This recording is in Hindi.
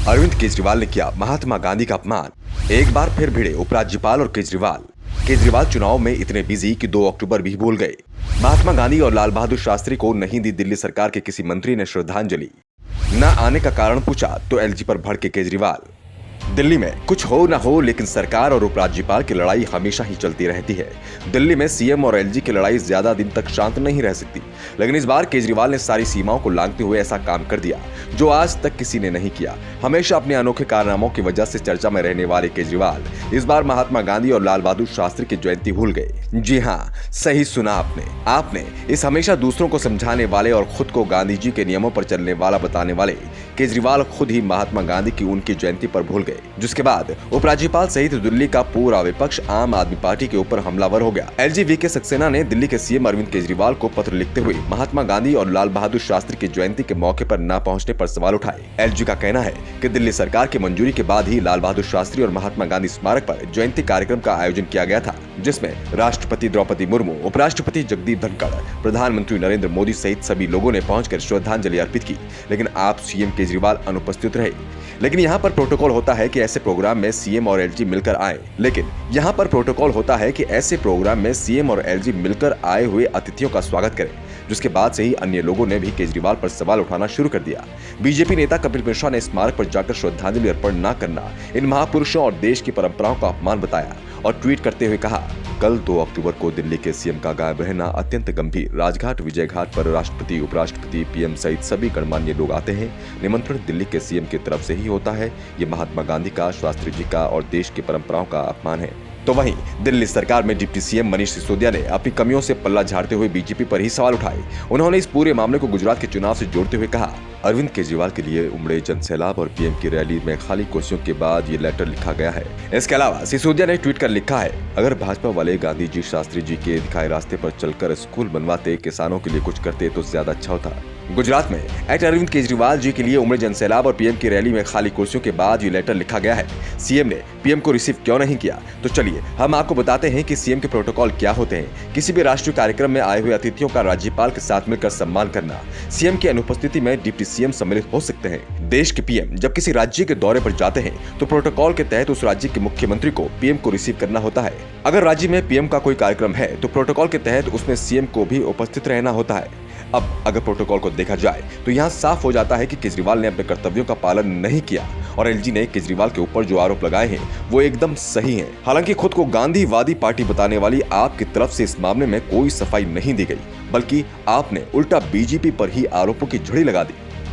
अरविंद केजरीवाल ने किया महात्मा गांधी का अपमान। एक बार फिर भिड़े उपराज्यपाल और केजरीवाल चुनाव में इतने बिजी कि 2 अक्टूबर भी भूल गए। महात्मा गांधी और लाल बहादुर शास्त्री को नहीं दी दिल्ली सरकार के किसी मंत्री ने श्रद्धांजलि। न आने का कारण पूछा तो एलजी पर भड़के केजरीवाल। दिल्ली में कुछ हो न हो लेकिन सरकार और उपराज्यपाल की लड़ाई हमेशा ही चलती रहती है। दिल्ली में सीएम और एलजी की लड़ाई ज्यादा दिन तक शांत नहीं रह सकती, लेकिन इस बार केजरीवाल ने सारी सीमाओं को लांघते हुए ऐसा काम कर दिया जो आज तक किसी ने नहीं किया। हमेशा अपने अनोखे कारनामों की वजह से चर्चा में रहने वाले केजरीवाल इस बार महात्मा गांधी और लाल बहादुर शास्त्री की जयंती भूल गए। जी हाँ, सही सुना आपने इस हमेशा दूसरों को समझाने वाले और खुद को गांधी जी के नियमों पर चलने वाला बताने वाले केजरीवाल खुद ही महात्मा गांधी की उनकी जयंती पर भूल गए, जिसके बाद उपराज्यपाल सहित दिल्ली का पूरा विपक्ष आम आदमी पार्टी के ऊपर हमलावर हो गया। एलजी वीके सक्सेना ने दिल्ली के सीएम अरविंद केजरीवाल को पत्र लिखते हुए महात्मा गांधी और लाल बहादुर शास्त्री की जयंती के मौके पर न पहुंचने पर सवाल उठाए। एलजी का कहना है कि दिल्ली सरकार की मंजूरी के बाद ही लाल बहादुर शास्त्री और महात्मा गांधी स्मारक पर जयंती कार्यक्रम का आयोजन किया गया था, जिसमें राष्ट्रपति द्रौपदी मुर्मू, उपराष्ट्रपति जगदीप धनखड़, प्रधानमंत्री नरेंद्र मोदी सहित सभी लोगों ने पहुंचकर श्रद्धांजलि अर्पित की, लेकिन आप सीएम केजरीवाल अनुपस्थित रहे। लेकिन यहाँ पर प्रोटोकॉल होता है कि ऐसे प्रोग्राम में सीएम और एलजी मिलकर आए हुए अतिथियों का स्वागत करें, जिसके बाद से ही अन्य लोगों ने भी केजरीवाल पर सवाल उठाना शुरू कर दिया। बीजेपी नेता कपिल मिश्रा ने स्मारक पर जाकर श्रद्धांजलि अर्पण न करना इन महापुरुषों और देश की परंपराओं का अपमान बताया और ट्वीट करते हुए कहा, कल 2 अक्टूबर को दिल्ली के सीएम का गायब रहना अत्यंत गंभीर। राजघाट विजय घाट पर राष्ट्रपति, उपराष्ट्रपति, पीएम सहित सभी गणमान्य लोग आते हैं। निमंत्रण दिल्ली के सीएम की तरफ से ही होता है। ये महात्मा गांधी का, शास्त्री जी का और देश की परंपराओं का अपमान है। तो वहीं दिल्ली सरकार में डिप्टी सीएम मनीष सिसोदिया ने अपनी कमियों से पल्ला झाड़ते हुए बीजेपी पर ही सवाल उठाए। उन्होंने इस पूरे मामले को गुजरात के चुनाव से जोड़ते हुए कहा, अरविंद केजरीवाल के लिए उमड़े जनसैलाब और पीएम की रैली में खाली कुर्सियों के बाद ये लेटर लिखा गया है। इसके अलावा सिसोदिया ने ट्वीट कर लिखा है, अगर भाजपा वाले गांधी जी, शास्त्री जी के दिखाए रास्ते पर चलकर स्कूल बनवाते, किसानों के लिए कुछ करते तो ज्यादा अच्छा होता। गुजरात में अरविंद केजरीवाल जी के लिए उमड़े जनसैलाब और पीएम की रैली में खाली कुर्सियों के बाद ये लेटर लिखा गया है। सीएम ने पीएम को रिसीव क्यों नहीं किया? तो चलिए हम आपको बताते हैं कि सीएम के प्रोटोकॉल क्या होते हैं। किसी भी राष्ट्रीय कार्यक्रम में आए हुए अतिथियों का राज्यपाल के साथ मिलकर सम्मान करना। सीएम की अनुपस्थिति में डिप्टी सीएम सम्मिलित हो सकते हैं। देश के पीएम जब किसी राज्य के दौरे पर जाते हैं तो प्रोटोकॉल के तहत उस राज्य के मुख्यमंत्री को पीएम को रिसीव करना होता है। अगर राज्य में पीएम का कोई कार्यक्रम है तो प्रोटोकॉल के तहत उसमें सीएम को भी उपस्थित रहना होता है। अब अगर प्रोटोकॉल को देखा जाए तो यहाँ साफ हो जाता है कि केजरीवाल ने अपने कर्तव्यों का पालन नहीं किया और एलजी ने केजरीवाल के ऊपर जो आरोप लगाए हैं वो एकदम सही हैं। हालांकि खुद को गांधीवादी पार्टी बताने वाली आपकी तरफ से इस मामले में कोई सफाई नहीं दी गई, बल्कि आपने उल्टा बीजेपी पर ही आरोपों की झड़ी लगा दी।